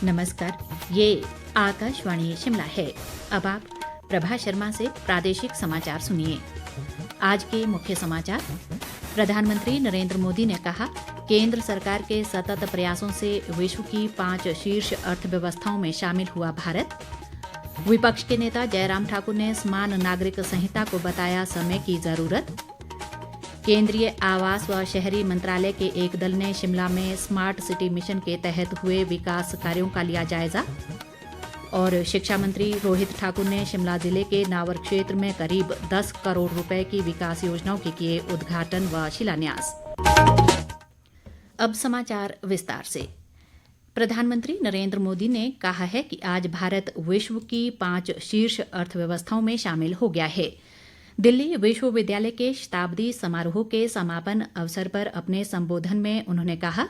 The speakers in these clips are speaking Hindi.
नमस्कार। ये आकाशवाणी शिमला है। अब आप प्रभा शर्मा से प्रादेशिक समाचार सुनिए। आज के मुख्य समाचार। प्रधानमंत्री नरेंद्र मोदी ने कहा, केंद्र सरकार के सतत प्रयासों से विश्व की 5 शीर्ष अर्थव्यवस्थाओं में शामिल हुआ भारत। विपक्ष के नेता जयराम ठाकुर ने समान नागरिक संहिता को बताया समय की जरूरत। केंद्रीय आवास व शहरी मंत्रालय के एक दल ने शिमला में स्मार्ट सिटी मिशन के तहत हुए विकास कार्यों का लिया जायजा। और शिक्षा मंत्री रोहित ठाकुर ने शिमला जिले के नावर क्षेत्र में करीब 10 करोड़ रुपए की विकास योजनाओं के किए उद्घाटन व शिलान्यास। अब समाचार विस्तार से। प्रधानमंत्री नरेंद्र मोदी ने कहा है कि आज भारत विश्व की 5 शीर्ष अर्थव्यवस्थाओं में शामिल हो गया है। दिल्ली विश्वविद्यालय के शताब्दी समारोह के समापन अवसर पर अपने संबोधन में उन्होंने कहा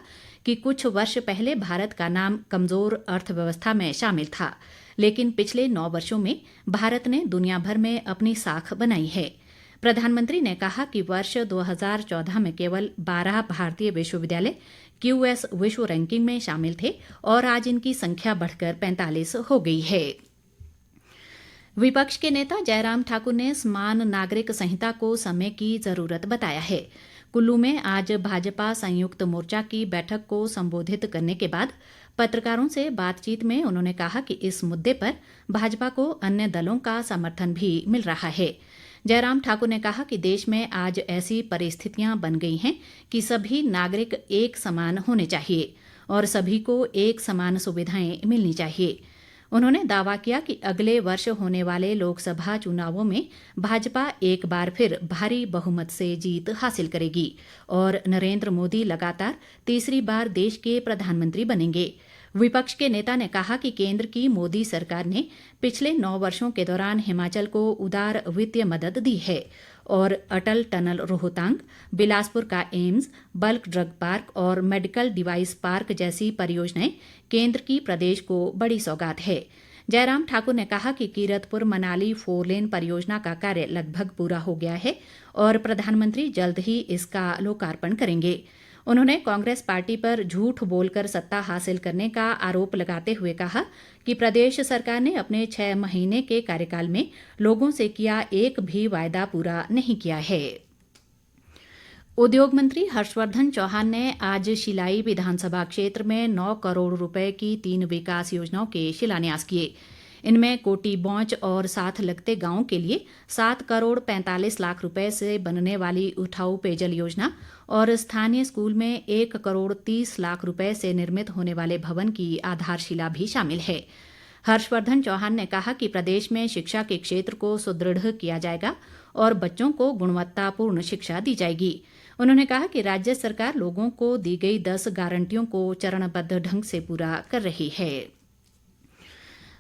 कि कुछ वर्ष पहले भारत का नाम कमजोर अर्थव्यवस्था में शामिल था, लेकिन पिछले 9 वर्षों में भारत ने दुनिया भर में अपनी साख बनाई है। प्रधानमंत्री ने कहा कि वर्ष 2014 में केवल 12 भारतीय विश्वविद्यालय QS विश्व रैंकिंग में शामिल थे और आज इनकी संख्या बढ़कर 45 हो गई है। विपक्ष के नेता जयराम ठाकुर ने समान नागरिक संहिता को समय की जरूरत बताया है। कुल्लू में आज भाजपा संयुक्त मोर्चा की बैठक को संबोधित करने के बाद पत्रकारों से बातचीत में उन्होंने कहा कि इस मुद्दे पर भाजपा को अन्य दलों का समर्थन भी मिल रहा है। जयराम ठाकुर ने कहा कि देश में आज ऐसी परिस्थितियां बन गई हैं कि सभी नागरिक एक समान होने चाहिए और सभी को एक समान सुविधाएं मिलनी चाहिए। उन्होंने दावा किया कि अगले वर्ष होने वाले लोकसभा चुनावों में भाजपा एक बार फिर भारी बहुमत से जीत हासिल करेगी और नरेंद्र मोदी लगातार तीसरी बार देश के प्रधानमंत्री बनेंगे। विपक्ष के नेता ने कहा कि केंद्र की मोदी सरकार ने पिछले 9 वर्षों के दौरान हिमाचल को उदार वित्तीय मदद दी है और अटल टनल रोहतांग, बिलासपुर का एम्स, बल्क ड्रग पार्क और मेडिकल डिवाइस पार्क जैसी परियोजनाएं केंद्र की प्रदेश को बड़ी सौगात है। जयराम ठाकुर ने कहा कि कीरतपुर मनाली 4 लेन परियोजना का कार्य लगभग पूरा हो गया है और प्रधानमंत्री जल्द ही इसका लोकार्पण करेंगे। उन्होंने कांग्रेस पार्टी पर झूठ बोलकर सत्ता हासिल करने का आरोप लगाते हुए कहा कि प्रदेश सरकार ने अपने 6 महीने के कार्यकाल में लोगों से किया एक भी वायदा पूरा नहीं किया है। उद्योग मंत्री हर्षवर्धन चौहान ने आज शिलाई विधानसभा क्षेत्र में 9 करोड़ रुपए की 3 विकास योजनाओं के शिलान्यास किए। इनमें कोटी बौंच और साथ लगते गांवों के लिए 7 करोड़ 45 लाख रुपए से बनने वाली उठाऊ पेयजल योजना और स्थानीय स्कूल में 1 करोड़ 30 लाख रुपए से निर्मित होने वाले भवन की आधारशिला भी शामिल है। हर्षवर्धन चौहान ने कहा कि प्रदेश में शिक्षा के क्षेत्र को सुदृढ़ किया जाएगा और बच्चों को गुणवत्तापूर्ण शिक्षा दी जाएगी। उन्होंने कहा कि राज्य सरकार लोगों को दी गई 10 गारंटियों को चरणबद्ध ढंग से पूरा कर रही है।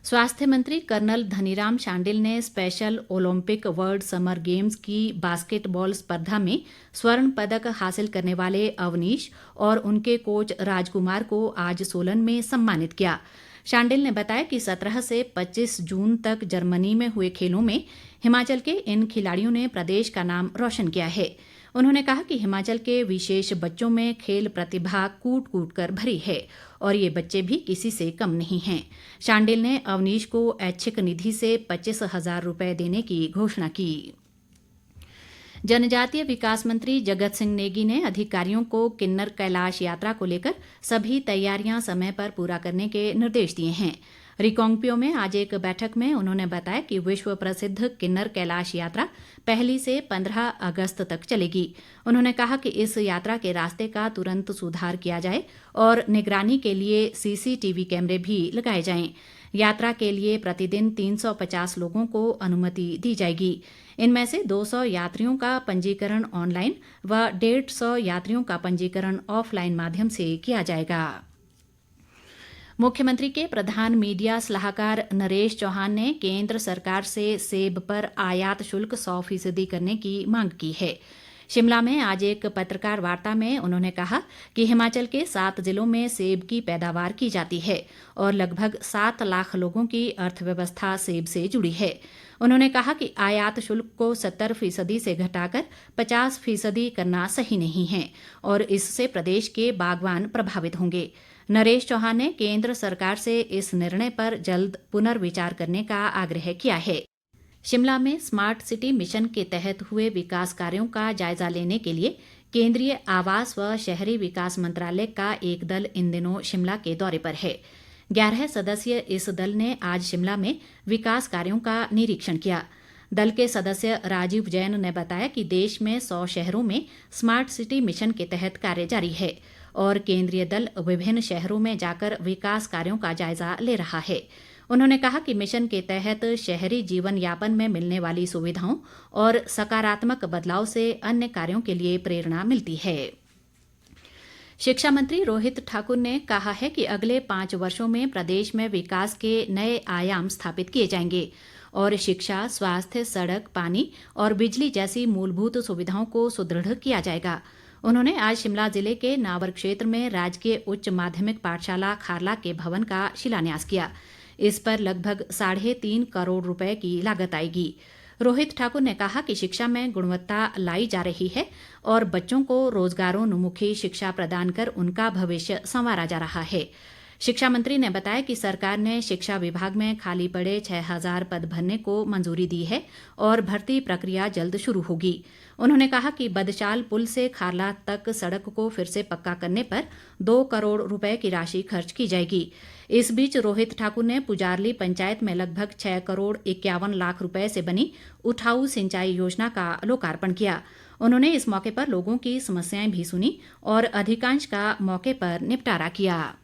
स्वास्थ्य मंत्री कर्नल धनीराम शांडिल ने special Olympic world summer games की बास्केटबॉल स्पर्धा में स्वर्ण पदक हासिल करने वाले अवनीश और उनके कोच राजकुमार को आज सोलन में सम्मानित किया। शांडिल ने बताया कि 17 से 25 जून तक जर्मनी में हुए खेलों में हिमाचल के इन खिलाड़ियों ने प्रदेश का नाम रोशन किया है। उन्होंने कहा कि हिमाचल के विशेष बच्चों में खेल प्रतिभा कूट कूट कर भरी है और ये बच्चे भी किसी से कम नहीं हैं। शांडिल ने अवनीश को ऐच्छिक निधि से 25,000 रुपए देने की घोषणा की। जनजातीय विकास मंत्री जगत सिंह नेगी ने अधिकारियों को किन्नर कैलाश यात्रा को लेकर सभी तैयारियां समय पर पूरा करने के निर्देश दिए हैं। रिकांगपिओ में आज एक बैठक में उन्होंने बताया कि विश्व प्रसिद्ध किन्नर कैलाश यात्रा 1 से 15 अगस्त तक चलेगी। उन्होंने कहा कि इस यात्रा के रास्ते का तुरंत सुधार किया जाए और निगरानी के लिए CCTV कैमरे भी लगाए जाएं। यात्रा के लिए प्रतिदिन 350 लोगों को अनुमति दी जाएगी। इनमें से 200 यात्रियों का पंजीकरण ऑनलाइन व 150 यात्रियों का पंजीकरण ऑफलाइन माध्यम से किया जाएगा। मुख्यमंत्री के प्रधान मीडिया सलाहकार नरेश चौहान ने केंद्र सरकार से सेब पर आयात शुल्क 100% करने की मांग की है। शिमला में आज एक पत्रकार वार्ता में उन्होंने कहा कि हिमाचल के 7 जिलों में सेब की पैदावार की जाती है और लगभग 7 लाख लोगों की अर्थव्यवस्था सेब से जुड़ी है। उन्होंने कहा कि आयात शुल्क को 70% से घटाकर 50% करना सही नहीं है और इससे प्रदेश के बागवान प्रभावित होंगे। नरेश चौहान ने केंद्र सरकार से इस निर्णय पर जल्द पुनर्विचार करने का आग्रह किया है। शिमला में स्मार्ट सिटी मिशन के तहत हुए विकास कार्यों का जायजा लेने के लिए केंद्रीय आवास व शहरी विकास मंत्रालय का एक दल इन दिनों शिमला के दौरे पर है। 11 सदस्यीय इस दल ने आज शिमला में विकास कार्यों का निरीक्षण किया। दल के सदस्य राजीव जैन ने बताया कि देश में 100 शहरों में स्मार्ट सिटी मिशन के तहत कार्य जारी है और केंद्रीय दल विभिन्न शहरों में जाकर विकास कार्यों का जायजा ले रहा है। उन्होंने कहा कि मिशन के तहत शहरी जीवन यापन में मिलने वाली सुविधाओं और सकारात्मक बदलाव से अन्य कार्यों के लिए प्रेरणा मिलती है। शिक्षा मंत्री रोहित ठाकुर ने कहा है कि अगले 5 वर्षों में प्रदेश में विकास के नए आयाम स्थापित किए जाएंगे और शिक्षा, स्वास्थ्य, सड़क, पानी और बिजली जैसी मूलभूत सुविधाओं को सुदृढ़ किया जाएगा। उन्होंने आज शिमला जिले के नावर क्षेत्र में राजकीय उच्च माध्यमिक पाठशाला खारला के भवन का शिलान्यास किया। इस पर लगभग 3.5 करोड़ रुपए की लागत आएगी। रोहित ठाकुर ने कहा कि शिक्षा में गुणवत्ता लाई जा रही है और बच्चों को रोजगारोन्मुखी शिक्षा प्रदान कर उनका भविष्य संवारा जा रहा है। शिक्षा मंत्री ने बताया कि सरकार ने शिक्षा विभाग में खाली पड़े 6,000 पद भरने को मंजूरी दी है और भर्ती प्रक्रिया जल्द शुरू होगी। उन्होंने कहा कि बदशाल पुल से खारला तक सड़क को फिर से पक्का करने पर 2 करोड़ रुपए की राशि खर्च की जाएगी। इस बीच रोहित ठाकुर ने पुजारली पंचायत में लगभग 6 करोड़ 51 लाख रुपए से बनी उठाऊ सिंचाई योजना का लोकार्पण किया। उन्होंने इस मौके पर लोगों की समस्याएं भी सुनी और अधिकांश का मौके पर निपटारा किया।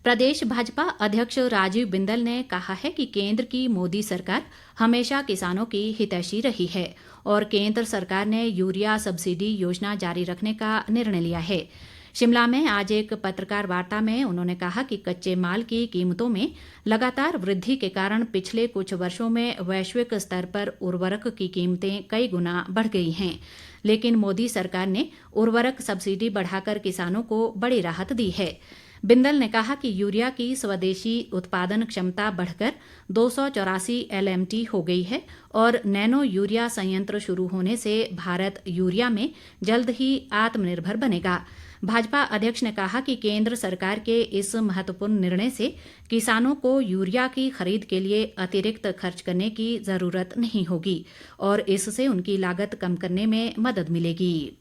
प्रदेश भाजपा अध्यक्ष राजीव बिंदल ने कहा है कि केंद्र की मोदी सरकार हमेशा किसानों की हितैषी रही है और केंद्र सरकार ने यूरिया सब्सिडी योजना जारी रखने का निर्णय लिया है। शिमला में आज एक पत्रकार वार्ता में उन्होंने कहा कि कच्चे माल की कीमतों में लगातार वृद्धि के कारण पिछले कुछ वर्षों में वैश्विक स्तर पर उर्वरक की कीमतें कई गुना बढ़ गई हैं, लेकिन मोदी सरकार ने उर्वरक सब्सिडी बढ़ाकर किसानों को बड़ी राहत दी है। बिंदल ने कहा कि यूरिया की स्वदेशी उत्पादन क्षमता बढ़कर 284 LMT हो गई है और नैनो यूरिया संयंत्र शुरू होने से भारत यूरिया में जल्द ही आत्मनिर्भर बनेगा। भाजपा अध्यक्ष ने कहा कि केंद्र सरकार के इस महत्वपूर्ण निर्णय से किसानों को यूरिया की खरीद के लिए अतिरिक्त खर्च करने की जरूरत नहीं होगी और इससे उनकी लागत कम करने में मदद मिलेगी।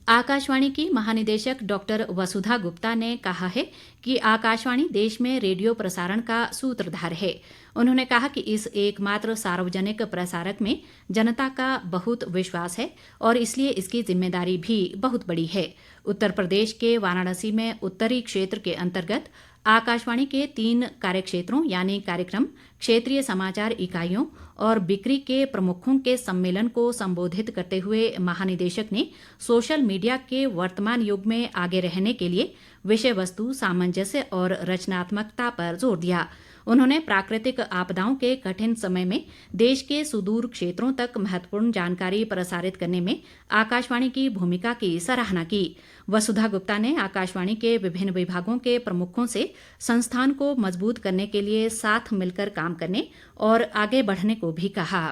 आकाशवाणी की महानिदेशक डॉक्टर वसुधा गुप्ता ने कहा है कि आकाशवाणी देश में रेडियो प्रसारण का सूत्रधार है। उन्होंने कहा कि इस एकमात्र सार्वजनिक प्रसारक में जनता का बहुत विश्वास है और इसलिए इसकी जिम्मेदारी भी बहुत बड़ी है। उत्तर प्रदेश के वाराणसी में उत्तरी क्षेत्र के अंतर्गत आकाशवाणी के 3 कार्यक्षेत्रों यानी कार्यक्रम, क्षेत्रीय समाचार इकाइयों और बिक्री के प्रमुखों के सम्मेलन को संबोधित करते हुए महानिदेशक ने सोशल मीडिया के वर्तमान युग में आगे रहने के लिए विषय वस्तु, सामंजस्य और रचनात्मकता पर जोर दिया। उन्होंने प्राकृतिक आपदाओं के कठिन समय में देश के सुदूर क्षेत्रों तक महत्वपूर्ण जानकारी प्रसारित करने में आकाशवाणी की भूमिका की सराहना की। वसुधा गुप्ता ने आकाशवाणी के विभिन्न विभागों के प्रमुखों से संस्थान को मजबूत करने के लिए साथ मिलकर काम करने और आगे बढ़ने को भी कहा।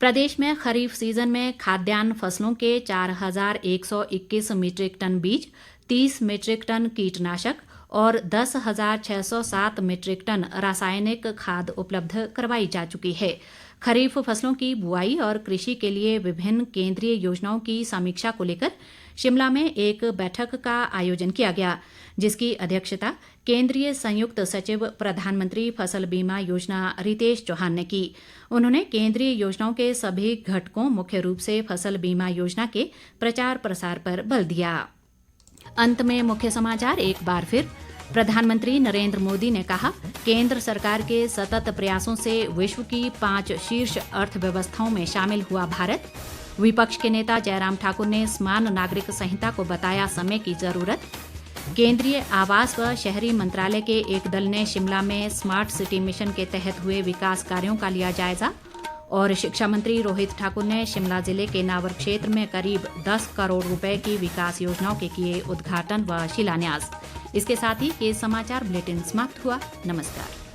प्रदेश में खरीफ सीजन में खाद्यान्न फसलों के 4,121 मीट्रिक टन बीज, 30 मीट्रिक टन कीटनाशक और 10,607 मीट्रिक टन रासायनिक खाद उपलब्ध करवाई जा चुकी है। खरीफ फसलों की बुआई और कृषि के लिए विभिन्न केंद्रीय योजनाओं की समीक्षा को लेकर शिमला में एक बैठक का आयोजन किया गया, जिसकी अध्यक्षता केंद्रीय संयुक्त सचिव प्रधानमंत्री फसल बीमा योजना रितेश चौहान ने की। उन्होंने केंद्रीय योजनाओं के सभी घटकों, मुख्य रूप से फसल बीमा योजना के प्रचार प्रसार पर बल दिया। अंत में मुख्य समाचार एक बार फिर। प्रधानमंत्री नरेंद्र मोदी ने कहा, केंद्र सरकार के सतत प्रयासों से विश्व की 5 शीर्ष अर्थव्यवस्थाओं में शामिल हुआ भारत। विपक्ष के नेता जयराम ठाकुर ने समान नागरिक संहिता को बताया समय की जरूरत। केंद्रीय आवास व शहरी मंत्रालय के एक दल ने शिमला में स्मार्ट सिटी मिशन के तहत हुए विकास कार्यों का लिया जायजा। और शिक्षा मंत्री रोहित ठाकुर ने शिमला जिले के नावर क्षेत्र में करीब 10 करोड़ रुपए की विकास योजनाओं के किए उद्घाटन व शिलान्यास। इसके साथ ही ये समाचार बुलेटिन समाप्त हुआ। नमस्कार।